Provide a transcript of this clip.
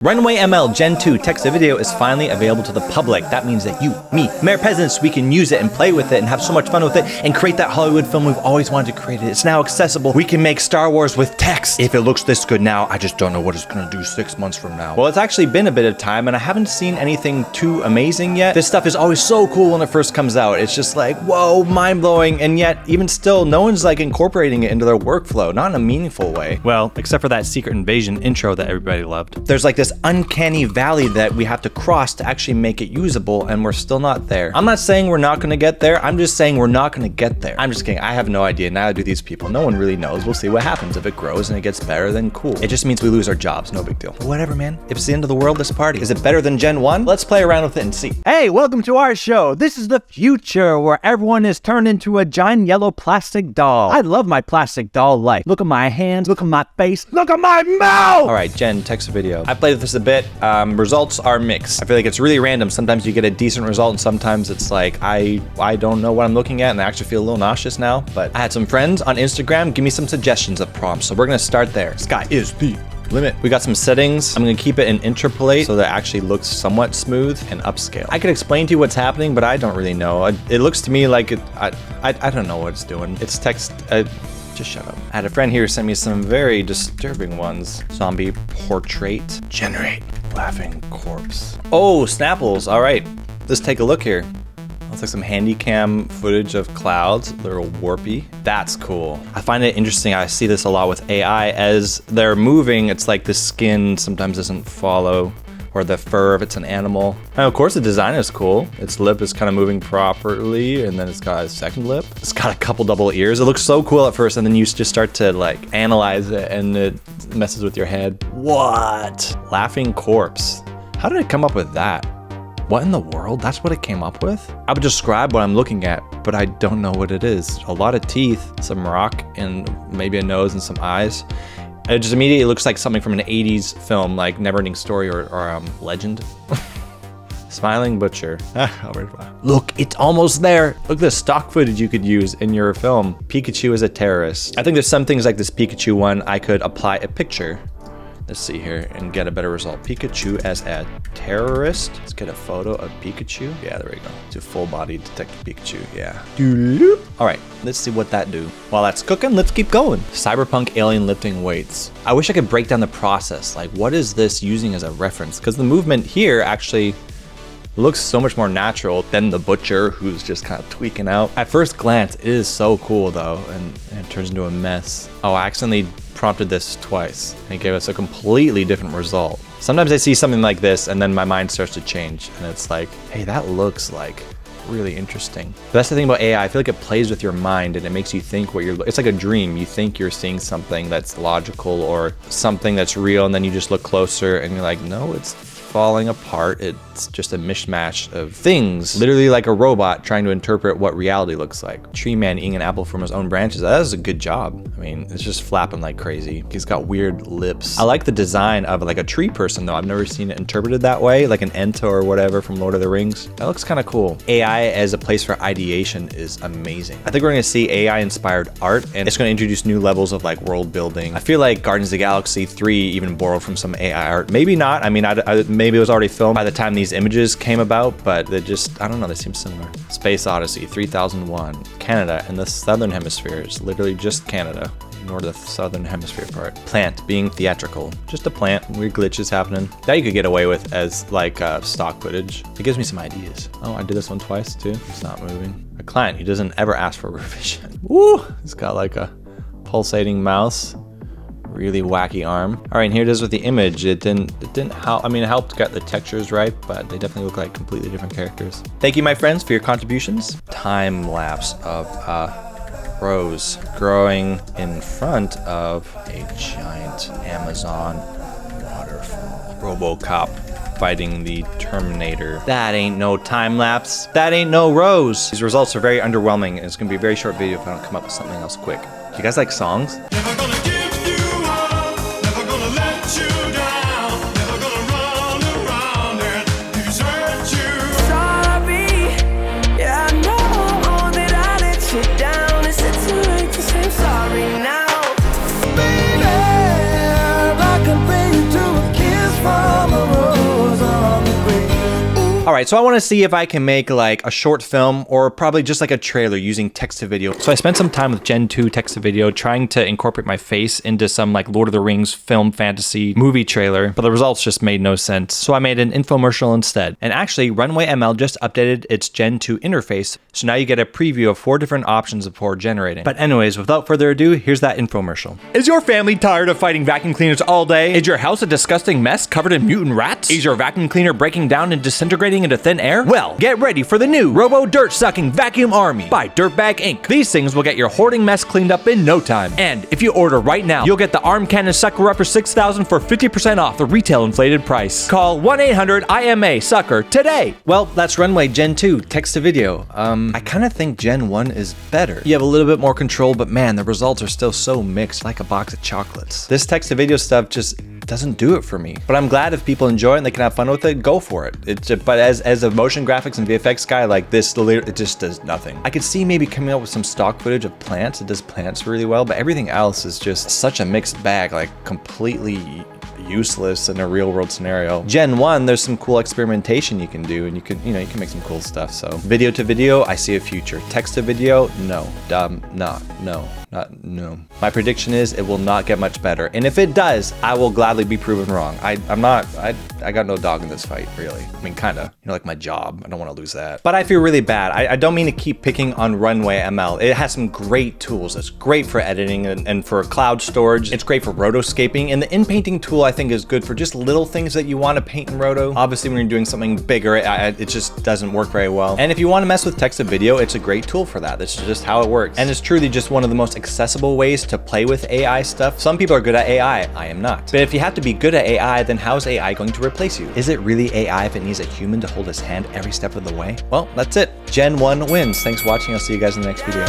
Runway ML Gen 2 text-to-video is finally available to the public. That means that you, me, Mayor Presidents, we can use it and play with it and have so much fun with it and create that Hollywood film we've always wanted to create. It's now accessible. We can make Star Wars with text. If it looks this good now, I just don't know what it's gonna do 6 months from now. Well, it's actually been a bit of time and I haven't seen anything too amazing yet. This stuff is always so cool when it first comes out. It's just like, whoa, mind-blowing, and yet even still, no one's like incorporating it into their workflow, not in a meaningful way. Well, except for that Secret Invasion intro that everybody loved. There's like this uncanny valley that we have to cross to actually make it usable, and we're still not there. I'm not saying we're not gonna get there, I'm just saying we're not gonna get there. I'm just kidding, I have no idea, neither do these people. No one really knows. We'll see what happens. If it grows and it gets better, then cool. It just means we lose our jobs, no big deal. But whatever, man. If it's the end of the world, let's party. Is it better than Gen 1? Let's play around with it and see. Hey, welcome to our show. This is the future where everyone is turned into a giant yellow plastic doll. I love my plastic doll life. Look at my hands, look at my face, look at my mouth! All right, Gen, text to video. I played with this a bit. Results are mixed. I feel like it's really random. Sometimes you get a decent result and sometimes it's like, I don't know what I'm looking at and I actually feel a little nauseous now. But I had some friends on Instagram give me some suggestions of prompts. So we're gonna start there. Sky is the limit. We got some settings. I'm gonna keep it in interpolate so that it actually looks somewhat smooth and upscale. I could explain to you what's happening, but I don't really know. It looks to me like I don't know what it's doing. It's text, just shut up. I had a friend here send me some very disturbing ones. Zombie portrait. Generate laughing corpse. Oh, Snapples. All right, let's take a look here. Looks like some handy cam footage of clouds, a little warpy. That's cool. I find it interesting. I see this a lot with AI. As they're moving, it's like the skin sometimes doesn't follow, or the fur if it's an animal. And of course the design is cool. Its lip is kind of moving properly, and then it's got a second lip. It's got a couple double ears. It looks so cool at first, and then you just start to like analyze it, and it messes with your head. What? Laughing corpse. How did it come up with that? What in the world? That's what it came up with? I would describe what I'm looking at, but I don't know what it is. A lot of teeth, some rock, and maybe a nose and some eyes. It just immediately looks like something from an 80s film, like Neverending Story or Legend. Smiling Butcher. Look, it's almost there. Look at the stock footage you could use in your film. Pikachu is a terrorist. I think there's some things like this Pikachu one I could apply a picture. Let's see here and get a better result. Pikachu as a terrorist. Let's get a photo of Pikachu. Yeah, there we go. Do full body detective Pikachu, yeah. All right, let's see what that do. While that's cooking, let's keep going. Cyberpunk alien lifting weights. I wish I could break down the process. Like, what is this using as a reference? Because the movement here actually looks so much more natural than the butcher who's just kind of tweaking out. At first glance, it is so cool though, and it turns into a mess. Oh, I accidentally prompted this twice and it gave us a completely different result. Sometimes I see something like this and then my mind starts to change and it's like, hey, that looks like really interesting. But that's the thing about AI. I feel like it plays with your mind and it makes you think what it's like a dream. You think you're seeing something that's logical or something that's real, and then you just look closer and you're like, no, it's falling apart. It's just a mishmash of things, literally like a robot trying to interpret what reality looks like. Tree man eating an apple from his own branches. That is a good job. I mean, it's just flapping like crazy. He's got weird lips. I like the design of like a tree person though. I've never seen it interpreted that way, like an Ento or whatever from Lord of the Rings. That looks kind of cool. AI as a place for ideation is amazing. I think we're gonna see AI inspired art, and it's gonna introduce new levels of like world building. I feel like Guardians of the Galaxy 3 even borrowed from some AI art. Maybe not. I mean, maybe it was already filmed by the time these images came about, but they just, I don't know, they seem similar. Space Odyssey 3001, Canada in the southern hemisphere. It's literally just Canada. Ignore the southern hemisphere part. Plant being theatrical. Just a plant, weird glitches happening. That you could get away with as like stock footage. It gives me some ideas. Oh, I did this one twice too. It's not moving. A client, he doesn't ever ask for revision. Woo! It's got like a pulsating mouse. Really wacky arm. All right, and here it is with the image. It didn't help. I mean, it helped get the textures right, but they definitely look like completely different characters. Thank you, my friends, for your contributions. Time lapse of a rose growing in front of a giant Amazon waterfall. RoboCop fighting the Terminator. That ain't no time lapse. That ain't no rose. These results are very underwhelming, and it's gonna be a very short video if I don't come up with something else quick. Do you guys like songs? From All right, so I want to see if I can make like a short film or probably just like a trailer using text to video. So I spent some time with Gen 2 text to video trying to incorporate my face into some like Lord of the Rings film fantasy movie trailer, but the results just made no sense. So I made an infomercial instead. And actually, Runway ML just updated its Gen 2 interface, so now you get a preview of 4 different options before generating. But anyways, without further ado, here's that infomercial. Is your family tired of fighting vacuum cleaners all day? Is your house a disgusting mess covered in mutant rats? Is your vacuum cleaner breaking down and disintegrating into thin air? Well, get ready for the new Robo Dirt Sucking Vacuum Army by Dirtbag Inc. These things will get your hoarding mess cleaned up in no time. And if you order right now, you'll get the Arm Cannon Sucker Upper 6000 for 50% off the retail inflated price. Call 1-800-IMA-SUCKER today. Well, that's Runway Gen 2 text to video. I kind of think Gen 1 is better. You have a little bit more control, but man, the results are still so mixed, like a box of chocolates. This text to video stuff just doesn't do it for me. But I'm glad if people enjoy it and they can have fun with it, go for it. But as a motion graphics and VFX guy, like this, it just does nothing. I could see maybe coming up with some stock footage of plants. It does plants really well, but everything else is just such a mixed bag, like completely useless in a real world scenario. Gen 1, there's some cool experimentation you can do, and you can make some cool stuff. So video to video, I see a future. Text to video, no. No. My prediction is it will not get much better. And if it does, I will gladly be proven wrong. I got no dog in this fight, really. I mean, kinda, like my job. I don't want to lose that. But I feel really bad. I don't mean to keep picking on Runway ML. It has some great tools. It's great for editing and for cloud storage. It's great for rotoscaping. And the in-painting tool, I think, is good for just little things that you want to paint in roto. Obviously, when you're doing something bigger, it just doesn't work very well. And if you want to mess with text to video, it's a great tool for that. That's just how it works. And it's truly just one of the most accessible ways to play with AI stuff. Some people are good at AI. I am not. But if you have to be good at AI, then how's AI going to replace you? Is it really AI if it needs a human to hold his hand every step of the way? Well, that's it. Gen 1 wins. Thanks for watching. I'll see you guys in the next video.